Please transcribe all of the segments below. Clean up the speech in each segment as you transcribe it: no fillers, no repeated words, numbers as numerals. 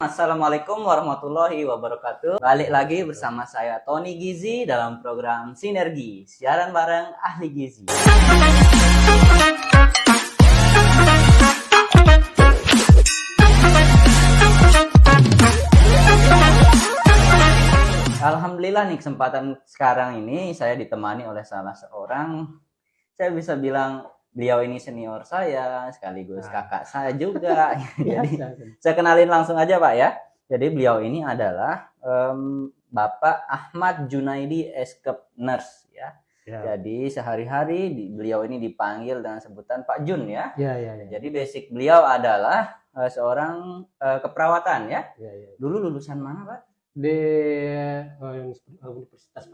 Assalamualaikum warahmatullahi wabarakatuh. Balik lagi bersama saya Tony Gizi dalam program Sinergi, siaran bareng ahli gizi. Alhamdulillah nih kesempatan sekarang ini saya ditemani oleh salah seorang, saya bisa bilang beliau ini senior saya, sekaligus kakak saya juga. Jadi saya kenalin langsung aja Pak ya. Jadi beliau ini adalah Bapak Ahmad Junaidi Eskep Nurse ya. Jadi sehari-hari beliau ini dipanggil dengan sebutan Pak Jun ya. Jadi basic beliau adalah seorang keperawatan ya. Dulu lulusan mana Pak? Di Universitas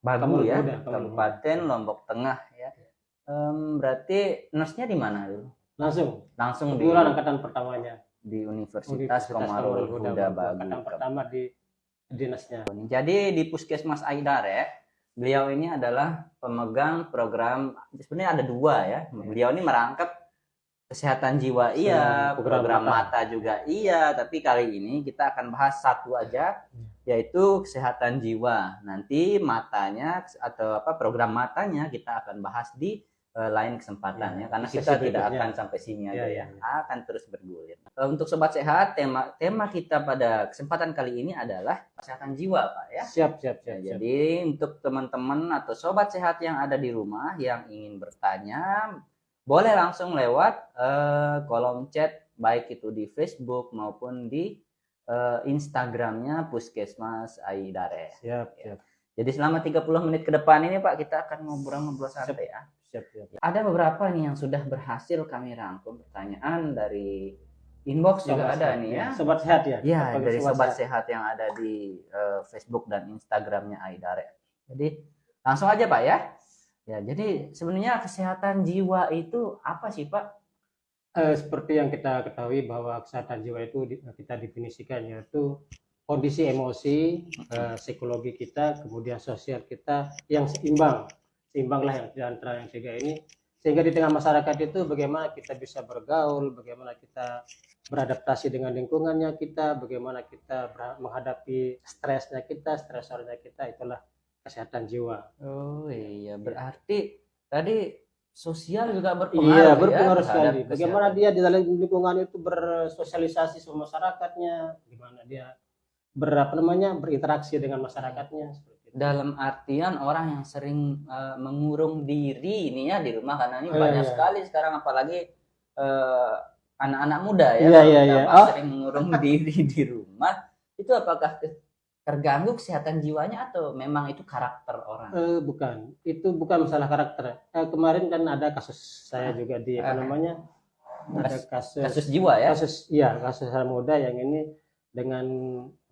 Bagu ya, Kabupaten Lombok Tengah ya. Berarti nurse-nya di mana dulu? Langsung di angkatan pertamanya di Universitas Komarul Huda Bagu. Angkatan pertama di dinasnya. Jadi di Puskesmas Aidare, beliau ini adalah pemegang program, sebenarnya ada dua ya. Beliau ini merangkap kesehatan jiwa iya, program mata juga iya, tapi kali ini kita akan bahas satu aja, yaitu kesehatan jiwa. Nanti matanya atau program matanya kita akan bahas di lain kesempatan ya, karena kita tidak akan sampai sini aja ya, akan terus bergulir. Untuk sobat sehat, tema kita pada kesempatan kali ini adalah kesehatan jiwa Pak ya. Siap. Jadi untuk teman-teman atau sobat sehat yang ada di rumah yang ingin bertanya, boleh langsung lewat kolom chat, baik itu di Facebook maupun di Instagramnya Puskesmas Aidare. Siap. Jadi selama 30 menit ke depan ini Pak, kita akan ngobrol-ngobrol santai ya. Siap. Ada beberapa nih yang sudah berhasil kami rangkum pertanyaan dari inbox juga ada nih ya. Sobat sehat ya? Ya, dari sobat sehat yang ada di Facebook dan Instagramnya Aidare. Jadi langsung aja Pak ya. Ya, jadi sebenarnya kesehatan jiwa itu apa sih Pak? Seperti yang kita ketahui bahwa kesehatan jiwa itu kita definisikan yaitu kondisi emosi, psikologi kita, kemudian sosial kita yang seimbanglah yang di antara yang tiga ini, sehingga di tengah masyarakat itu bagaimana kita bisa bergaul, bagaimana kita beradaptasi dengan lingkungannya kita, bagaimana kita menghadapi stresornya kita, itulah kesehatan jiwa. Oh iya, berarti tadi sosial juga berpengaruh. Iya, berpengaruh sekali. Bagaimana dia di dalam lingkungan itu bersosialisasi sama masyarakatnya, gimana dia berinteraksi dengan masyarakatnya. Dalam artian orang yang sering mengurung diri ini ya di rumah, karena ini banyak sekali sekarang, apalagi anak-anak muda ya. Sering mengurung diri di rumah, itu apakah terganggu kesehatan jiwanya atau memang itu karakter orang? Bukan, itu bukan masalah karakter. Kemarin kan ada kasus saya juga di ada kasus jiwa ya. Kasus anak muda yang ini dengan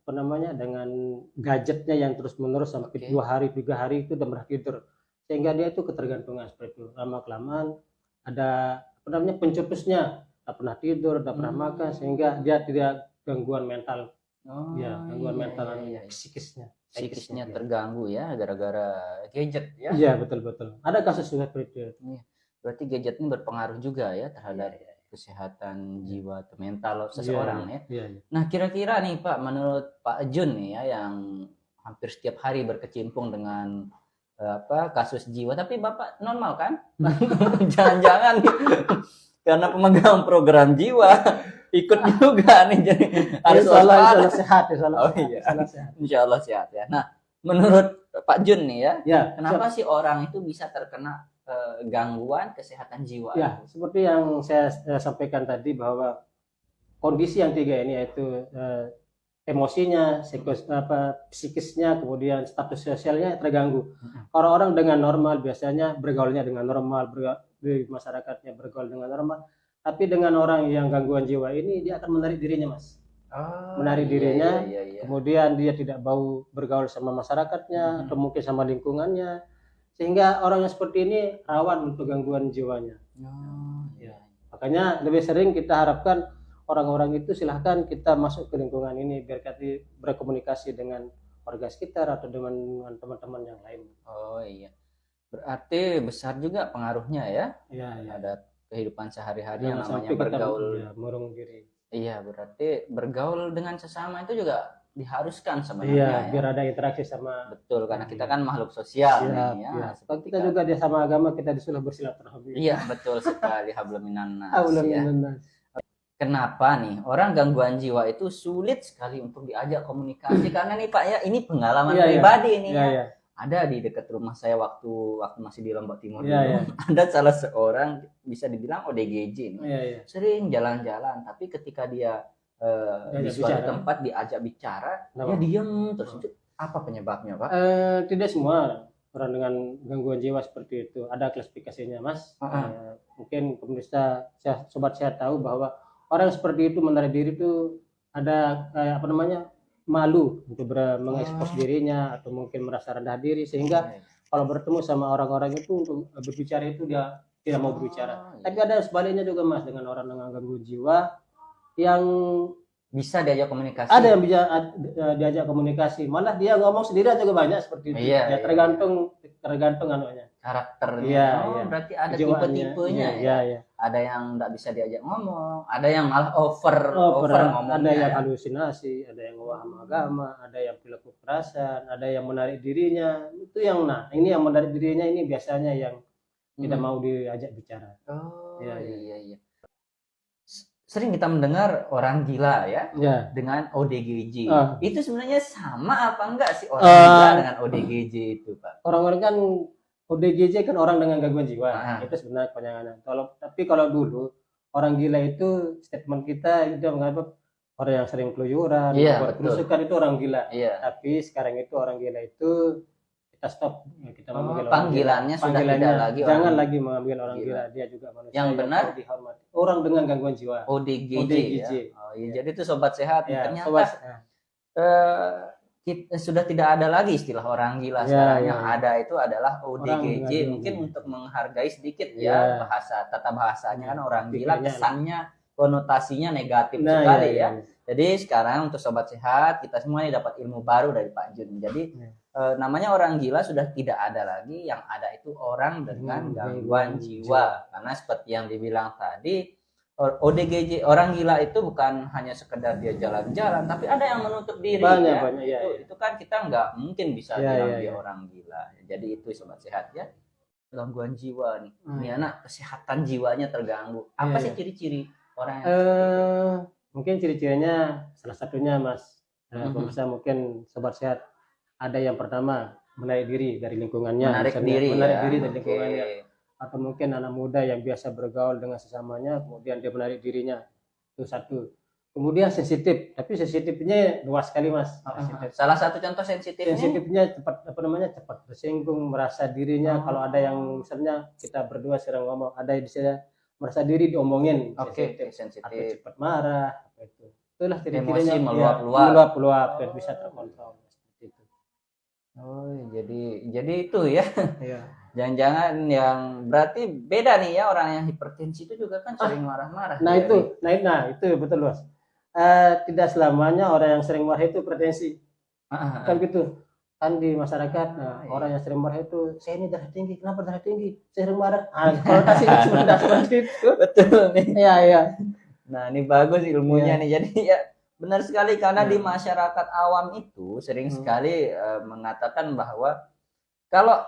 dengan gadgetnya yang terus menerus sampai 2 hari 3 hari itu udah pernah tidur, sehingga dia itu ketergantungan seperti itu. Lama kelamaan ada pencetusnya, tak pernah tidur, tak pernah makan, sehingga dia tidak gangguan mental. Gangguan mental psikisnya terganggu ya gara-gara gadget ya. Iya, betul. Ada kasus seperti itu. Berarti gadget ini berpengaruh juga ya terhadap kesehatan jiwa atau mental seseorang ya. Nah, kira-kira nih Pak, menurut Pak Jun nih ya, yang hampir setiap hari berkecimpung dengan kasus jiwa, tapi Bapak normal kan? Jangan-jangan karena pemegang program jiwa ikut juga nih, jadi harus sehat. Insya Allah sehat ya. Nah, menurut Pak Jun nih ya, kenapa sih orang itu bisa terkena gangguan kesehatan jiwa? Ya, seperti yang saya sampaikan tadi bahwa kondisi yang tiga ini yaitu emosinya, psikisnya, kemudian status sosialnya terganggu. Orang-orang dengan normal biasanya bergaulnya dengan normal, di masyarakatnya bergaul dengan normal. Tapi dengan orang yang gangguan jiwa ini, dia akan menarik dirinya, Mas. Menarik dirinya, kemudian dia tidak mau bergaul sama masyarakatnya, atau mungkin sama lingkungannya, sehingga orang yang seperti ini rawan untuk gangguan jiwanya. Makanya lebih sering kita harapkan orang-orang itu silahkan kita masuk ke lingkungan ini, biar kita berkomunikasi dengan warga sekitar atau dengan teman-teman yang lain. Oh iya, berarti besar juga pengaruhnya ya. Iya. Ada kehidupan sehari-hari yang namanya bergaul, mengurung diri. Iya, berarti bergaul dengan sesama itu juga diharuskan Iya, sebenarnya ya. biar ada interaksi sama. Betul, karena kita kan makhluk sosial Siap, nih ya. ya. Kalau Seperti kita juga dia sama agama, kita disuruh bersilaturahmi. Iya, betul sekali hablum minan nas Aulan ya. minan nas. Kenapa nih orang gangguan jiwa itu sulit sekali untuk diajak komunikasi karena nih Pak ya, ini pengalaman Iya, iya. pribadi ini Iya, ya. iya. Ada di dekat rumah saya waktu masih di Lombok Timur Iya, dulu. iya. Ada salah seorang bisa dibilang ODGJ nih. Iya, iya. Sering jalan-jalan, tapi ketika dia di Diajak suatu bicara. tempat diajak bicara, Kenapa? dia diem terus. Itu apa penyebabnya, Pak? Tidak semua orang dengan gangguan jiwa seperti itu ada klasifikasinya, Mas. Mungkin pemirsa sobat sehat tahu bahwa orang seperti itu menarik diri itu ada apa namanya, malu untuk mengekspos dirinya atau mungkin merasa rendah diri, sehingga kalau bertemu sama orang-orang itu untuk berbicara itu dia tidak mau berbicara. Tapi ada sebaliknya juga, Mas, dengan orang dengan gangguan jiwa yang bisa diajak komunikasi. ada yang bisa diajak komunikasi, malah dia ngomong sendiri juga banyak seperti itu. Iya, Ya tergantung anunya, karakternya. Iya, iya. Berarti ada kejiwaannya. tipe-tipenya ya. Iya, iya. Ada yang nggak bisa diajak ngomong, ada yang malah over ngomongnya. Ada yang ya. halusinasi, ada yang waham agama, ada yang perilaku kekerasan, ada yang menarik dirinya. Itu yang ini yang menarik dirinya ini biasanya yang tidak mau diajak bicara. Oh Iya, iya. Sering kita mendengar orang gila ya Ya. dengan ODGJ. Ah. Itu sebenarnya sama apa enggak sih orang gila dengan ODGJ itu, Pak? Orang-orang kan ODGJ kan orang dengan gangguan jiwa. Ah. Itu sebenarnya kepanjangan. Tapi kalau dulu orang gila itu statement kita itu menganggap orang yang sering keluyuran, Iya, kerusukan itu orang gila. Iya. Tapi sekarang itu orang gila itu kita stop, kita memanggil orang Panggilannya gila. sudah tidak lagi Jangan orang lagi mengambil orang gila. gila, dia juga manusia Yang benar perlu dihormati. Orang dengan gangguan jiwa. ODGJ. ODGJ. Ya. Oh, iya. Jadi itu sobat sehat Ya, ternyata sobat, sudah tidak ada lagi istilah orang gila Ya, sekarang. ya, Yang ya. ada itu adalah ODGJ. Orang Mungkin gila. untuk menghargai sedikit Ya. ya tata bahasanya kan orang Pikirnya. gila kesannya konotasinya negatif Nah, sekali iya, ya. Jadi sekarang untuk sobat sehat kita semua ini dapat ilmu baru dari Pak Jun. Jadi namanya orang gila sudah tidak ada lagi, yang ada itu orang dengan gangguan jiwa. Karena seperti yang dibilang tadi, ODGJ orang gila itu bukan hanya sekedar dia jalan-jalan, tapi ada yang menutup diri. Banyak, ya. ya. Itu kan kita nggak mungkin bisa Ya, bilang ya, dia ya. orang gila. Jadi itu sobat sehat ya. Gangguan jiwa nih. Ini anak kesehatan jiwanya terganggu. Apa sih ciri-ciri orang yang mungkin ciri-cirinya salah satunya, Mas, pemirsa mungkin sobat sehat, ada yang pertama menarik diri dari lingkungannya, menarik misalnya, diri menarik ya? diri dari lingkungannya, Oke. atau mungkin anak muda yang biasa bergaul dengan sesamanya, kemudian dia menarik dirinya, itu satu. Kemudian sensitif, tapi sensitifnya luas sekali, Mas. Sensitif. Salah satu contoh sensitifnya Sensitifnya cepat tersinggung, merasa dirinya kalau ada yang misalnya kita berdua sedang ngomong, ada di sana merasa diri diomongin, oke, atau sensitif. cepat marah, apa itu. Itulah Emosi ciri-cirinya, meluap-luap. dan bisa terkontrol seperti itu. Oh, jadi itu ya. Iya. Jangan-jangan yang berarti beda nih ya, orang yang hipertensi itu juga kan sering marah-marah. Nah, itu betul, Mas. Tidak selamanya orang yang sering marah itu hipertensi. Kan gitu. Kan di masyarakat, orang yang sering marah itu, saya ini darah tinggi, kenapa darah tinggi? Saya sering marah. Konotasinya sudah seperti itu. Betul nih. Iya. Nah, ini bagus ilmunya nih. Jadi ya benar sekali karena di masyarakat awam itu sering sekali mengatakan bahwa kalau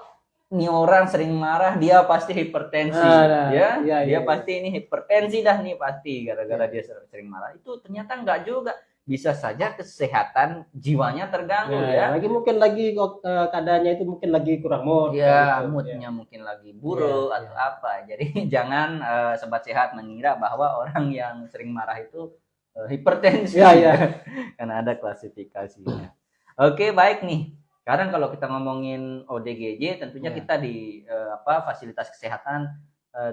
nih orang sering marah dia pasti hipertensi, dia pasti ini hipertensi dah nih pasti gara-gara dia sering marah. Itu ternyata enggak juga. Bisa saja kesehatan jiwanya terganggu ya. Lagi mungkin keadaannya itu mungkin lagi kurang mood. Ya, moodnya mungkin lagi buruk atau apa. Jadi jangan sobat sehat mengira bahwa orang yang sering marah itu hipertensi. Karena ada klasifikasinya. Oke, baik nih. Sekarang kalau kita ngomongin ODGJ tentunya kita di fasilitas kesehatan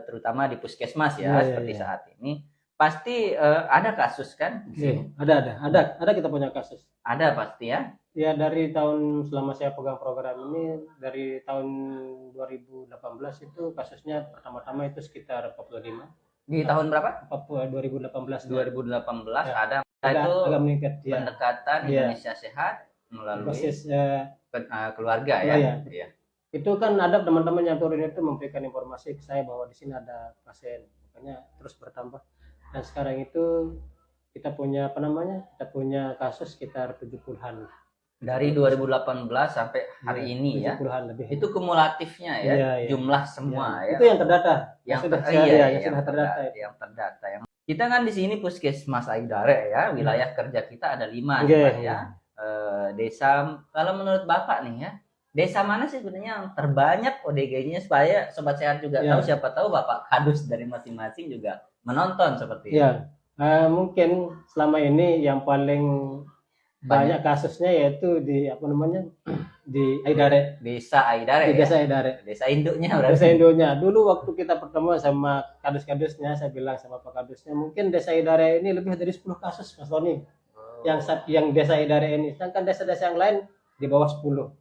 terutama di puskesmas seperti saat ini. Pasti ada kasus kan? Ada kita punya kasus. Ada pasti ya. Ya, dari tahun selama saya pegang program ini, dari tahun 2018 itu kasusnya pertama-tama itu sekitar 45. Di tahun berapa? 2018. 2018 ada agak meningkat. Pendekatan Indonesia Sehat melalui basis keluarga ya. Itu kan ada teman-teman yang turun itu memberikan informasi ke saya bahwa di sini ada pasien, makanya terus bertambah. Dan sekarang itu kita punya apa namanya? Kita punya kasus sekitar 70-an. Dari 2018 sampai hari ini ya. 70-an lebih. Itu kumulatifnya ya, Iya, iya. jumlah semua ya. Itu yang terdata. Yang sudah yang sudah terdata. Yang terdata. Kita kan di sini Puskesmas Aidare ya, wilayah kerja kita ada 5 nih, Iya, Pak ya. Desa, kalau menurut Bapak nih ya, desa mana sih sebenarnya yang terbanyak ODGJ-nya, supaya Sobat Sehat juga tahu, siapa tahu Bapak Kadus dari masing-masing juga menonton seperti itu. Iya. Mungkin selama ini yang paling banyak kasusnya yaitu di apa namanya, di Aidare. Desa Aidare. Di desa Aidare. Desa induknya berarti. Desa induknya. Dulu waktu kita pertemu sama kadus-kadusnya, saya bilang sama Pak Kadusnya, mungkin desa Aidare ini lebih dari 10 kasus, Mas Tony. Yang desa Aidare ini, sedangkan desa-desa yang lain di bawah 10.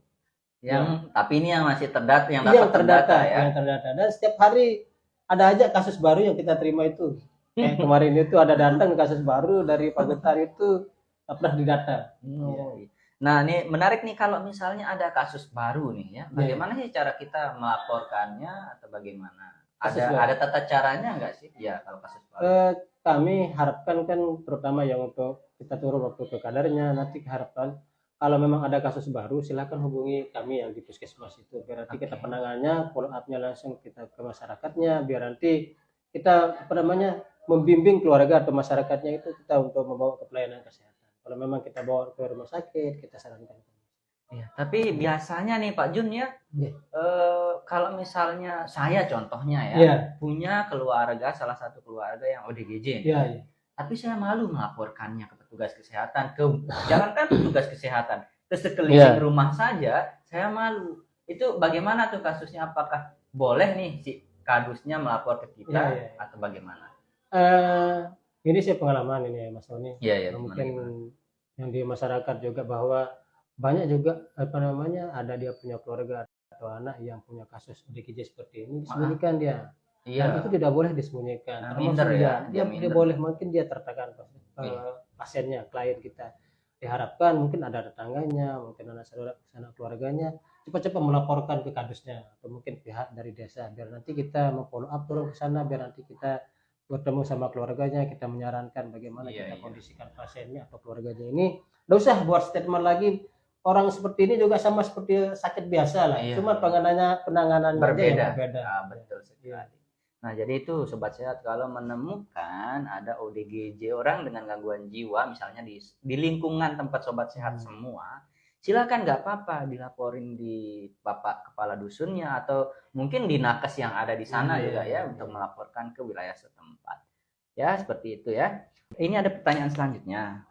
Tapi ini yang masih terdata, yang dapat terdata ya. Yang terdata. Dan setiap hari ada aja kasus baru yang kita terima itu. Kayak kemarin itu ada datang kasus baru dari Pak Getar itu pernah didata. Nah, ini menarik nih, kalau misalnya ada kasus baru nih ya, bagaimana sih cara kita melaporkannya atau bagaimana? Ada tata caranya nggak sih? Ya, kalau kasus baru. Kami harapkan kan, terutama yang untuk kita turun waktu ke kadarnya, nanti harapkan kalau memang ada kasus baru silakan hubungi kami yang di Puskesmas itu, biar nanti kita penangannya, follow up-nya langsung kita ke masyarakatnya, biar nanti kita apa namanya, membimbing keluarga atau masyarakatnya itu kita untuk membawa ke pelayanan kesehatan. Kalau memang kita bawa ke rumah sakit, kita sarankan. Ya, tapi biasanya nih Pak Jun ya, kalau misalnya saya contohnya ya, punya keluarga, salah satu keluarga yang ODGJ, tapi saya malu melaporkannya ke petugas kesehatan, jangankan petugas kesehatan, ke sekeliling rumah saja, saya malu. Itu bagaimana tuh kasusnya? Apakah boleh nih si kadusnya melapor ke kita atau bagaimana? Ini sih pengalaman ini Mas Tony. Mungkin yang di masyarakat juga, bahwa banyak juga apa namanya, ada dia punya keluarga atau anak yang punya kasus ODGJ seperti ini, disembunyikan dia. Dan itu tidak boleh disembunyikan. Minder ya. Dia boleh, mungkin dia tertekan pasiennya, klien kita. Diharapkan mungkin ada tetangganya, mungkin anak saudara, anak keluarganya, cepat-cepat melaporkan ke kadusnya atau mungkin pihak dari desa, biar nanti kita follow up turun ke sana, biar nanti kita bertemu sama keluarganya, kita menyarankan bagaimana kita kondisikan pasiennya atau keluarganya ini. Nggak usah buat statement lagi, orang seperti ini juga sama seperti sakit biasa lah, cuma penanganannya berbeda. Betul sekali. Nah, jadi itu Sobat Sehat, kalau menemukan ada ODGJ, orang dengan gangguan jiwa, misalnya di lingkungan tempat Sobat Sehat semua, silakan, nggak apa-apa dilaporin di Bapak Kepala Dusunnya atau mungkin di nakes yang ada di sana juga ya, untuk melaporkan ke wilayah setempat. Ya, seperti itu ya. Ini ada pertanyaan selanjutnya.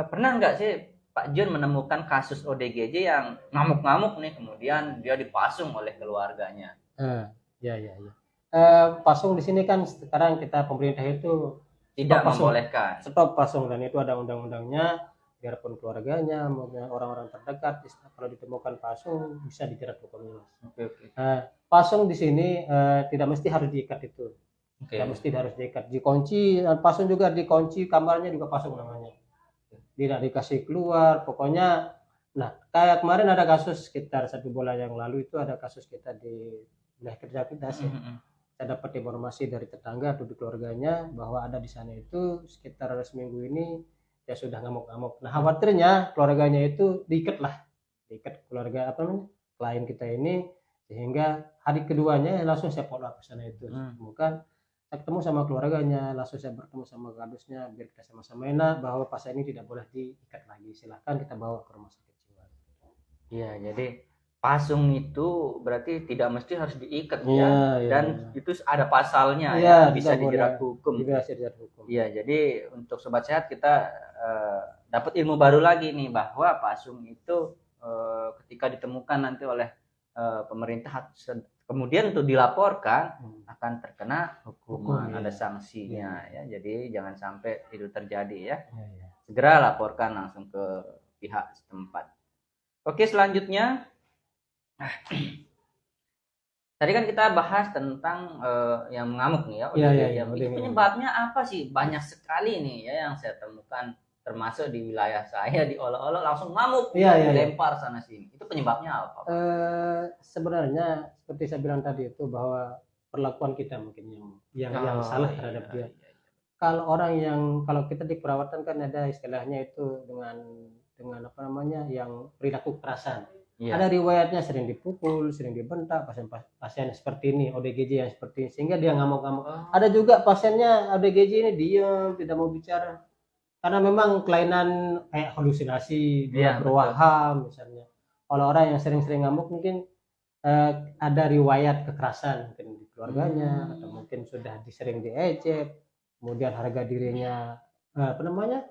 Pernah nggak sih Pak Jun menemukan kasus ODGJ yang ngamuk-ngamuk nih, kemudian dia dipasung oleh keluarganya? Pasung di sini kan sekarang kita pemerintah itu tidak membolehkan. Stop pasung, dan itu ada undang-undangnya. Biarpun keluarganya, orang-orang terdekat, kalau ditemukan pasung bisa dijerat hukumnya. Pasung di sini tidak mesti harus diikat itu. Tidak mesti harus diikat, dikunci. Pasung juga dikunci, kamarnya juga pasung namanya. Tidak dikasih keluar, pokoknya. Nah, kayak kemarin ada kasus sekitar 1 bulan yang lalu, itu ada kasus kita di wilayah kerja kita sih. Saya dapat informasi dari tetangga atau di keluarganya bahwa ada di sana itu sekitar seminggu ini ya sudah ngamuk-ngamuk. Nah, khawatirnya keluarganya itu diikat keluarga apa namanya, klien kita ini, sehingga hari keduanya langsung saya follow up ke sana itu. Bukan saya ketemu sama keluarganya, langsung saya bertemu sama kadusnya, biar kita sama-sama enak bahwa pasien ini tidak boleh diikat lagi, silahkan kita bawa ke rumah sakit jiwa. Iya, jadi pasung itu berarti tidak mesti harus diikat dan itu ada pasalnya bisa dijerat hukum. Iya, jadi untuk Sobat Sehat kita dapat ilmu baru lagi nih, bahwa pasung itu ketika ditemukan nanti oleh pemerintah, kemudian untuk dilaporkan akan terkena hukuman, ada sanksinya ya. Jadi jangan sampai itu terjadi ya. Segera laporkan langsung ke pihak setempat. Oke, selanjutnya tadi kan kita bahas tentang yang mengamuk nih ya. Itu penyebabnya apa sih? Banyak sekali nih ya yang saya temukan, termasuk di wilayah saya, di Olo-Olo langsung ngamuk, dilempar sana sini. Itu penyebabnya apa? Sebenarnya seperti saya bilang tadi itu, bahwa perlakuan kita mungkin yang salah terhadap dia. Kalau orang yang kalau kita di perawatan kan ada istilahnya itu dengan apa namanya yang perilaku kekerasan. Iya. Ada riwayatnya sering dipukul, sering dibentak, pasien seperti ini, ODGJ yang seperti ini, sehingga dia ngamuk-ngamuk. Oh, Ada juga pasiennya ODGJ ini diam, tidak mau bicara. Karena memang kelainan kayak halusinasi, dia Iya, berwaham misalnya. Kalau orang yang sering-sering ngamuk mungkin ada riwayat kekerasan mungkin di keluarganya atau mungkin sudah sering diejek, kemudian harga dirinya apa namanya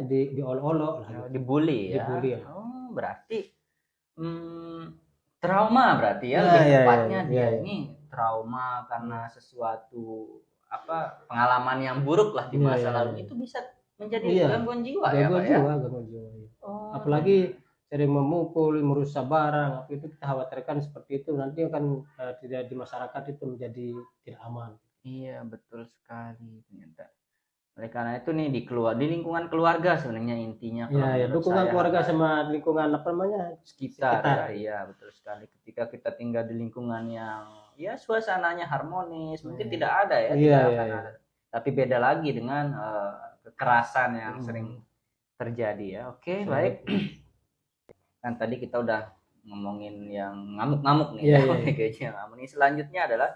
diolok-olok lah gitu. dibully ya. Dibully ya. Oh, berarti trauma berarti ya, Ya, lebih ya, tepatnya ya, dia ya. ini trauma karena sesuatu pengalaman yang buruk lah di Iya, masa iya, lalu, iya. itu bisa menjadi Iya. gangguan jiwa ya, Pak ya. Gangguan jiwa. Ya. Oh, Apalagi sering memukul, merusak barang, itu kita khawatirkan seperti itu nanti akan tidak di masyarakat itu menjadi tidak aman. iya betul sekali ternyata. Oleh karena itu nih di lingkungan keluarga sebenarnya intinya kalau Iya, ya, menurut dukungan saya keluarga harus sama lingkungan apa namanya sekitar sekitar. ya, iya betul sekali. Ketika kita tinggal di lingkungan yang ya suasananya harmonis, mungkin tidak ada ya, Iya, tidak iya, akan iya. ada. Tapi beda lagi dengan kekerasan yang sering terjadi ya. Oke, baik. Kan tadi kita udah ngomongin yang ngamuk-ngamuk nih Iya, ya, iya. ODGJ yang ngamuk. Nih selanjutnya adalah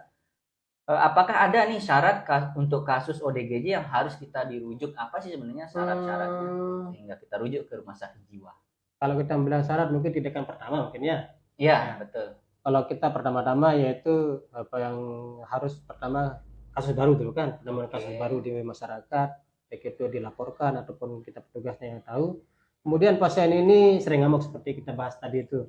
apakah ada nih syarat untuk kasus ODGJ yang harus kita dirujuk? Apa sih sebenarnya syarat-syaratnya sehingga kita rujuk ke rumah sakit jiwa? Kalau kita bilang syarat mungkin tindakan pertama mungkin ya. Iya, betul. Kalau kita pertama-tama yaitu apa yang harus pertama kasus baru dulu kan, penemuan kasus baru di masyarakat, baik itu dilaporkan ataupun kita petugasnya yang tahu. Kemudian pasien ini sering ngamuk seperti kita bahas tadi itu.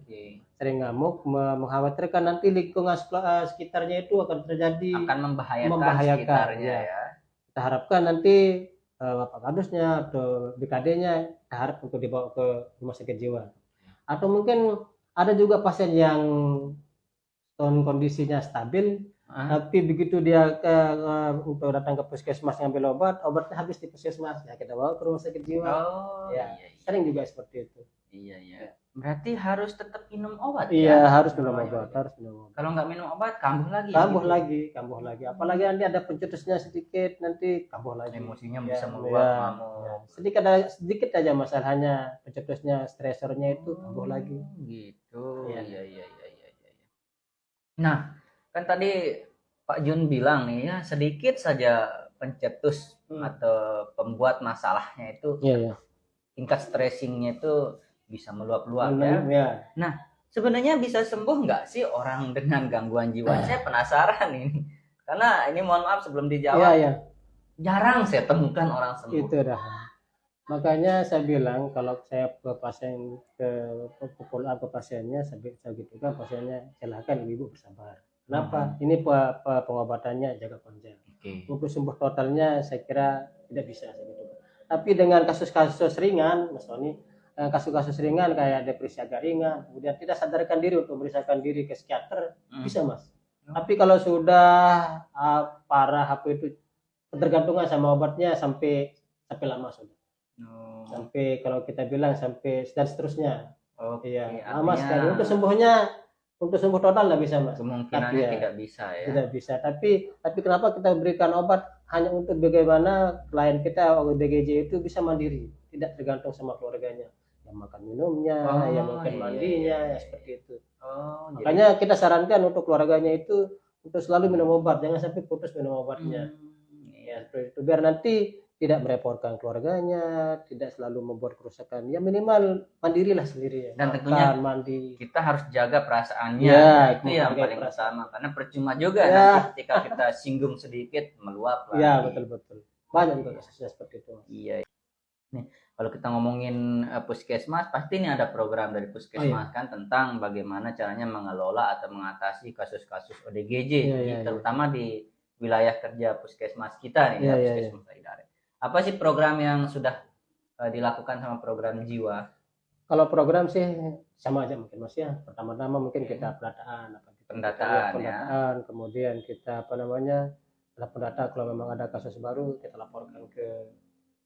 Sering ngamuk, mengkhawatirkan nanti lingkungan sekitarnya itu akan terjadi akan membahayakan sekitarnya ya. Kita harapkan nanti Bapak Kadusnya atau BKD-nya kita harap untuk dibawa ke rumah sakit jiwa. Atau mungkin ada juga pasien yang kondisinya stabil, tapi begitu dia untuk datang ke puskesmas ngambil obatnya habis di puskesmas, ya kita bawa ke rumah sakit jiwa. Oh, ya, iya. Sering juga seperti itu. Iya, iya. Berarti harus tetap minum obat iya, ya? harus minum obat, harus minum obat. Kalau nggak minum obat, kambuh lagi. Kambuh lagi. Apalagi nanti ada pencetusnya sedikit, nanti kambuh lagi. Emosinya bisa meluap, sedikit aja masalahnya, pencetusnya, stresornya itu kambuh lagi. Gitu. Iya. Nah, kan tadi Pak Jun bilang nih ya, sedikit saja pencetus atau pembuat masalahnya itu, tingkat stressingnya itu bisa meluap-luap ya. Nah, sebenarnya bisa sembuh nggak sih orang dengan gangguan jiwa? Saya penasaran ini, karena ini mohon maaf sebelum dijawab, jarang saya temukan orang sembuh. Itu dah. Makanya saya bilang kalau saya ke pasien ke pasiennya, saya gitu kan pasiennya, silakan ibu bersabar. Kenapa? Ini pengobatannya jangka panjang. Untuk sembuh totalnya saya kira tidak bisa gitu. Tapi dengan kasus-kasus ringan, Mas Tony, kasus-kasus ringan kayak depresi agak ringan, kemudian tidak sadarkan diri untuk memeriksakan diri ke psikiater, bisa Mas. Tapi kalau sudah parah itu ketergantungan sama obatnya sampai lama sudah. Sampai kalau kita bilang sampai dan seterusnya. Lama sekali. Untuk sembuh total tidak bisa Mas. Kemungkinannya tidak bisa ya. Tidak bisa. Tapi kenapa kita berikan obat hanya untuk bagaimana klien kita ODGJ itu bisa mandiri, tidak tergantung sama keluarganya, yang makan minumnya, yang mungkin mandinya, ya seperti itu. Makanya kita sarankan untuk keluarganya itu untuk selalu minum obat, jangan sampai putus minum obatnya. Ya seperti itu. Biar nanti tidak merepotkan keluarganya, tidak selalu membuat kerusakan. Ya minimal mandirilah sendiri ya. Dan tentunya mandi. Kita harus jaga perasaannya. Ya, itu yang paling utama. Karena percuma juga nanti ketika kita singgung sedikit meluap lagi. Ya betul. Banyak juga kasusnya seperti itu. Iya. Nih, kalau kita ngomongin puskesmas, pasti ini ada program dari puskesmas kan tentang bagaimana caranya mengelola atau mengatasi kasus-kasus ODGJ, terutama di wilayah kerja puskesmas kita nih, puskesmas Aidare. Apa sih program yang sudah dilakukan sama program jiwa? Kalau program sih sama aja mungkin Mas ya. Pertama-tama mungkin kita pendataan, kemudian kita pendata kalau memang ada kasus baru kita laporkan ke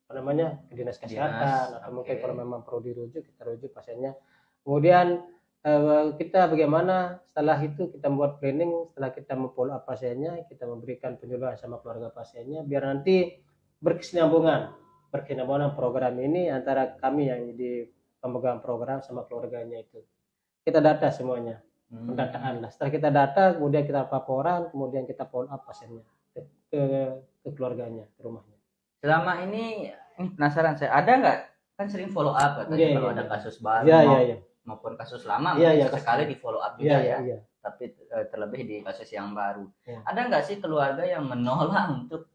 ke dinas kesehatan atau mungkin kalau memang perlu dirujuk kita rujuk pasiennya. Kemudian kita bagaimana setelah itu kita membuat planning, setelah kita memfollow up pasiennya, kita memberikan penyuluhan sama keluarga pasiennya biar nanti berkesinambungan program ini antara kami yang jadi pemegang program sama keluarganya itu. Kita data semuanya, pendataan lah. Setelah kita data, kemudian kita laporan, kemudian kita follow up pasiennya ke keluarganya, ke rumahnya. Selama ini penasaran saya, ada nggak kan sering follow up katanya Iya, kalau iya, ada iya. kasus baru Iya, iya, iya. maupun kasus lama Iya, mungkin iya, sekali di follow up juga Iya, ya. iya, iya. Tapi terlebih di kasus yang baru. Iya. Ada nggak sih keluarga yang menolak untuk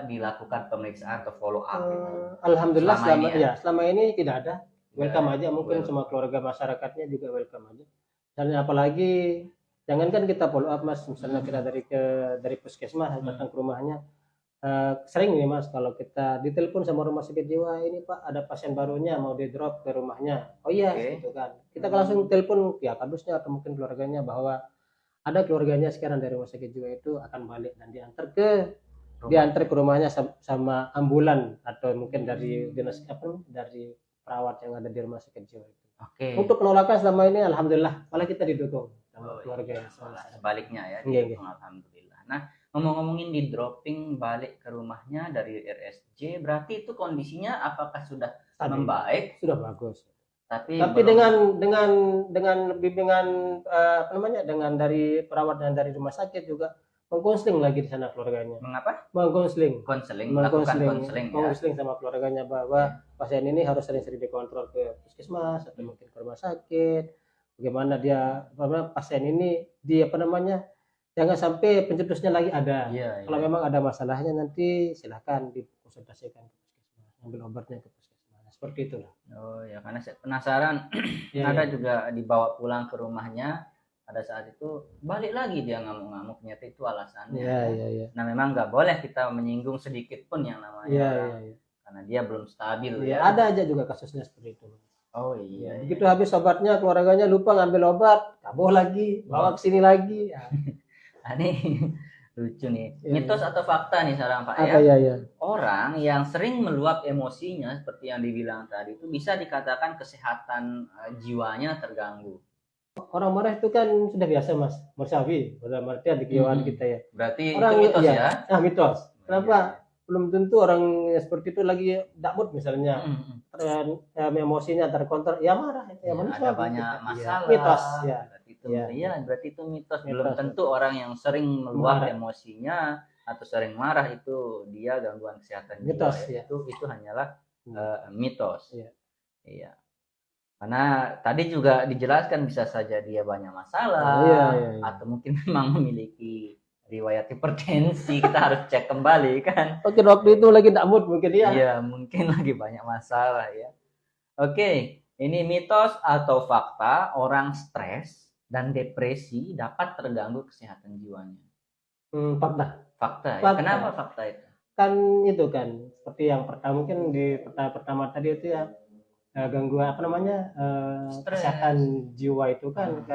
dilakukan pemeriksaan atau follow up gitu? Alhamdulillah Selama selama ini tidak ada. Welcome aja, mungkin Welcome. semua keluarga masyarakatnya juga welcome aja. Dan apalagi jangankan kita follow up Mas, misalnya kita dari puskesmas datang ke rumahnya. Sering nih Mas kalau kita ditelepon sama rumah sakit jiwa, ini Pak ada pasien barunya mau di drop ke rumahnya. Oh iya, Oke. gitu kan. Kita langsung telepon ya kadusnya atau mungkin keluarganya bahwa ada keluarganya sekarang dari rumah sakit jiwa itu akan balik dan diantar ke rumahnya sama ambulan atau mungkin dari dinas dari perawat yang ada di rumah sakit jiwa itu. Oke. Untuk penolakan selama ini alhamdulillah malah kita didukung sama keluarga yang sebaliknya ya. Iya, iya. Alhamdulillah. Nah, ngomong-ngomongin di dropping balik ke rumahnya dari RSJ, berarti itu kondisinya apakah sudah membaik? Sudah bagus. Tapi dengan bimbingan dengan dari perawat dan dari rumah sakit juga mengkonseling lagi di sana keluarganya. Mengapa? Melakukan konseling sama keluarganya bahwa pasien ini harus sering-sering dikontrol ke puskesmas atau mungkin ke rumah sakit. Bagaimana pasien ini jangan sampai pencetusnya lagi ada. Iya, Kalau memang ada masalahnya nanti silakan dikonsultasikan ke puskesmas, ambil obatnya ke puskesmas. Seperti itulah. Oh ya, karena saya penasaran. Ya, ada ya. juga dibawa pulang ke rumahnya. Pada saat itu balik lagi dia ngamuk-ngamuk, ternyata itu alasannya. Iya. Nah memang nggak boleh kita menyinggung sedikit pun yang namanya Iya. karena dia belum stabil Ya, ya. ada aja juga kasusnya seperti itu. Oh iya. Begitu habis obatnya keluarganya lupa ngambil obat, kabur lagi, bawa ke sini lagi. Ya. Ini lucu nih. Iya, Mitos atau fakta nih sekarang Pak Apa ya? Orang yang sering meluap emosinya seperti yang dibilang tadi itu bisa dikatakan kesehatan jiwanya terganggu. Orang marah itu kan sudah biasa Mas, manusiawi, dalam artian di kejiwaan kita ya. Berarti Orang itu mitos ya? Mitos. Kenapa? Belum tentu orang seperti itu lagi dakmut misalnya. Dan emosinya terkontrol, ya marah itu ya manusia. Ada banyak masalah. Mitos ya. Berarti itu mitos. Belum tentu orang yang sering meluap emosinya atau sering marah itu dia gangguan kesehatan mitos, jiwa. Ya. Itu hanyalah mitos. Iya. Karena tadi juga dijelaskan bisa saja dia banyak masalah atau mungkin memang memiliki riwayat hipertensi. Kita harus cek kembali kan. Oke, waktu itu lagi tidak mood mungkin ya. Iya, mungkin lagi banyak masalah ya. Oke, ini mitos atau fakta orang stres dan depresi dapat terganggu kesehatan jiwanya. Fakta. Ya? Kenapa fakta itu? Kan itu kan seperti yang pertama mungkin di pertama tadi itu ya gangguan kesehatan jiwa itu kan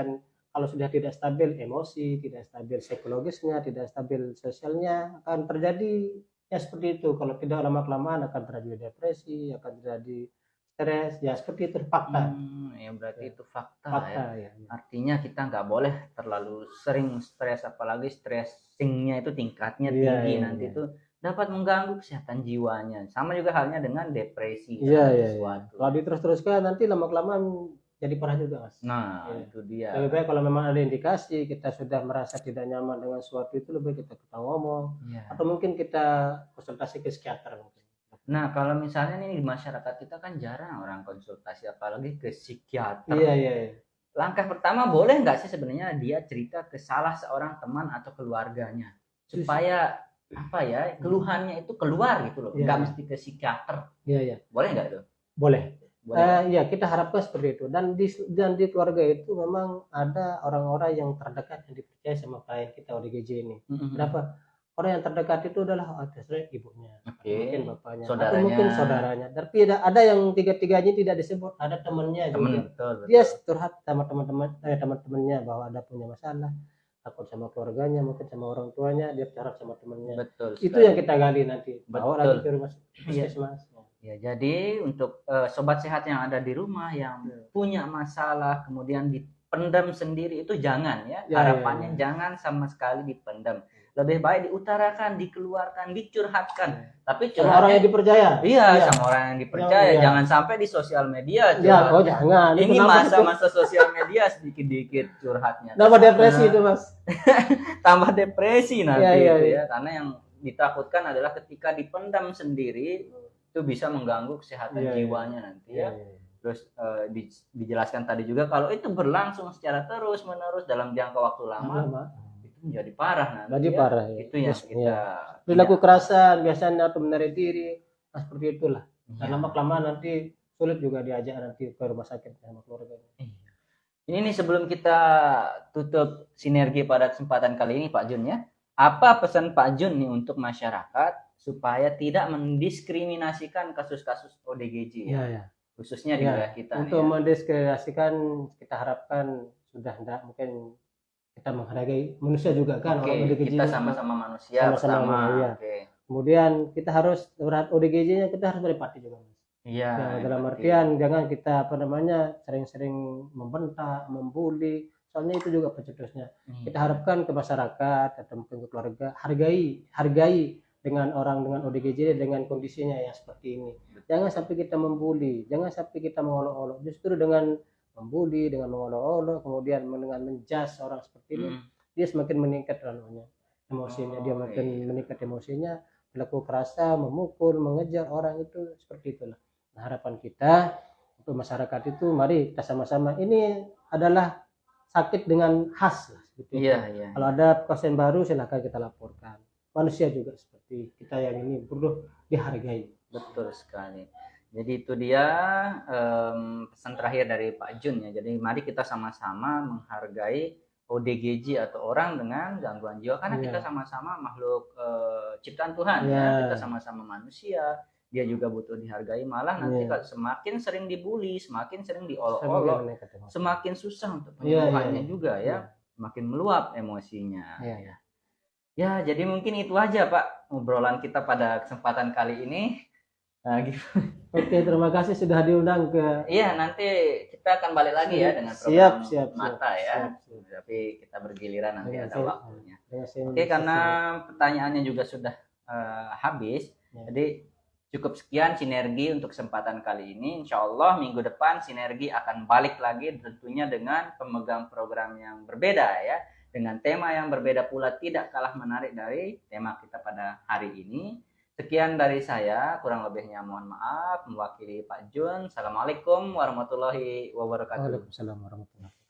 kalau sudah tidak stabil emosi, tidak stabil psikologisnya, tidak stabil sosialnya akan terjadi ya seperti itu. Kalau tidak lama-kelamaan akan terjadi depresi, akan terjadi stres, ya seperti itu fakta. Ya berarti itu fakta ya. Artinya kita nggak boleh terlalu sering stres, apalagi stressingnya itu tingkatnya tinggi nanti itu dapat mengganggu kesehatan jiwanya. Sama juga halnya dengan depresi. Iya. Kalau diterus-teruskan nanti lama-kelamaan jadi parah juga Mas. Nah itu dia. Lebih baik kalau memang ada indikasi kita sudah merasa tidak nyaman dengan suatu itu, lebih baik kita ngomong atau mungkin kita konsultasi ke psikiater mungkin. Nah kalau misalnya nih di masyarakat kita kan jarang orang konsultasi apalagi ke psikiater. Iya. Langkah pertama boleh nggak sih sebenarnya dia cerita ke salah seorang teman atau keluarganya supaya keluhannya itu keluar gitu loh, nggak mesti ke psikiater. Iya. Boleh nggak tuh? Boleh. Ya kita harapkan seperti itu. Dan di keluarga itu memang ada orang-orang yang terdekat yang dipercaya sama klien kita ODGJ ini. Kenapa? Orang yang terdekat itu adalah ibunya, mungkin bapaknya, atau mungkin saudaranya. Tapi ada yang tiga-tiganya tidak disebut. Ada temannya juga. Betul. Dia curhat sama teman-temannya bahwa ada punya masalah. Takut sama keluarganya, mungkin sama orang tuanya, dia bicara sama temannya. Betul. Itu yang kita gali nanti. Bawa lagi ke rumah puskesmas. Ya, jadi untuk sobat sehat yang ada di rumah yang punya masalah kemudian dipendam sendiri itu jangan ya. Harapannya jangan sama sekali dipendam. Lebih baik diutarakan, dikeluarkan, dicurhatkan. Tapi Sama orang yang dipercaya. Iya, sama orang yang dipercaya. Iya. Jangan sampai di sosial media. Ya, oh jangan. Ini masa-masa sosial media sedikit-dikit curhatnya. Tambah depresi itu, Mas. Tambah depresi nanti Iya, itu iya. ya. Karena yang ditakutkan adalah ketika dipendam sendiri itu bisa mengganggu kesehatan jiwanya nanti ya. Terus dijelaskan tadi juga kalau itu berlangsung secara terus menerus dalam jangka waktu lama itu menjadi parah nanti. Jadi parah ya. Itu yang kita perilaku kerasan biasanya atau menarik diri, seperti itulah. Dan lama kelamaan nanti sulit juga diajak nanti ke rumah sakit sama keluarga. Ini sebelum kita tutup sinergi pada kesempatan kali ini Pak Jun ya. Apa pesan Pak Jun nih untuk masyarakat supaya tidak mendiskriminasikan kasus-kasus ODGJ ya? Khususnya di wilayah kita. Untuk mendiskriminasikan kita harapkan sudah tidak, mungkin kita menghargai manusia juga kan. Kita sama-sama manusia pertama. Kemudian kita harus ODGJ-nya kita harus berempati juga. Iya. Dalam artian jangan kita sering-sering membentak, membuli. Soalnya itu juga pencetusnya. Kita harapkan ke masyarakat atau mungkin ke keluarga hargai dengan orang dengan ODGJ dengan kondisinya yang seperti ini. Jangan sampai kita membuli, jangan sampai kita mengolok-olok. Justru dengan membuli, dengan mengolok-olok, kemudian dengan menjas orang seperti ini, dia semakin meningkat emosinya, dia makin meningkat emosinya, berlaku kerasa, memukul, mengejar orang itu seperti itulah. Nah, harapan kita untuk masyarakat itu mari kita sama-sama, ini adalah sakit dengan khas lah. Kalau ada pasien baru silakan kita laporkan. Manusia juga seperti kita yang ini perlu dihargai. Betul sekali. Jadi itu dia pesan terakhir dari Pak Jun ya. Jadi mari kita sama-sama menghargai ODGJ atau orang dengan gangguan jiwa karena kita sama-sama makhluk ciptaan Tuhan ya. Kita sama-sama manusia. Dia juga butuh dihargai. Malah nanti kalau semakin sering dibully, semakin sering diolok-olok, semakin susah untuk penyembuhannya juga ya. Semakin meluap emosinya. Ya, jadi mungkin itu aja Pak obrolan kita pada kesempatan kali ini. Nah, gitu. Oke, terima kasih sudah diundang ke. Iya, nanti kita akan balik lagi ya dengan program mata ya. Tapi kita bergiliran nanti ada waktunya. Oke, karena pertanyaannya juga sudah habis. Jadi cukup sekian sinergi untuk kesempatan kali ini. Insya Allah minggu depan sinergi akan balik lagi tentunya dengan pemegang program yang berbeda ya. Dengan tema yang berbeda pula tidak kalah menarik dari tema kita pada hari ini. Sekian dari saya, kurang lebihnya mohon maaf, mewakili Pak Jun. Assalamualaikum warahmatullahi wabarakatuh. Waalaikumsalam warahmatullahi wabarakatuh.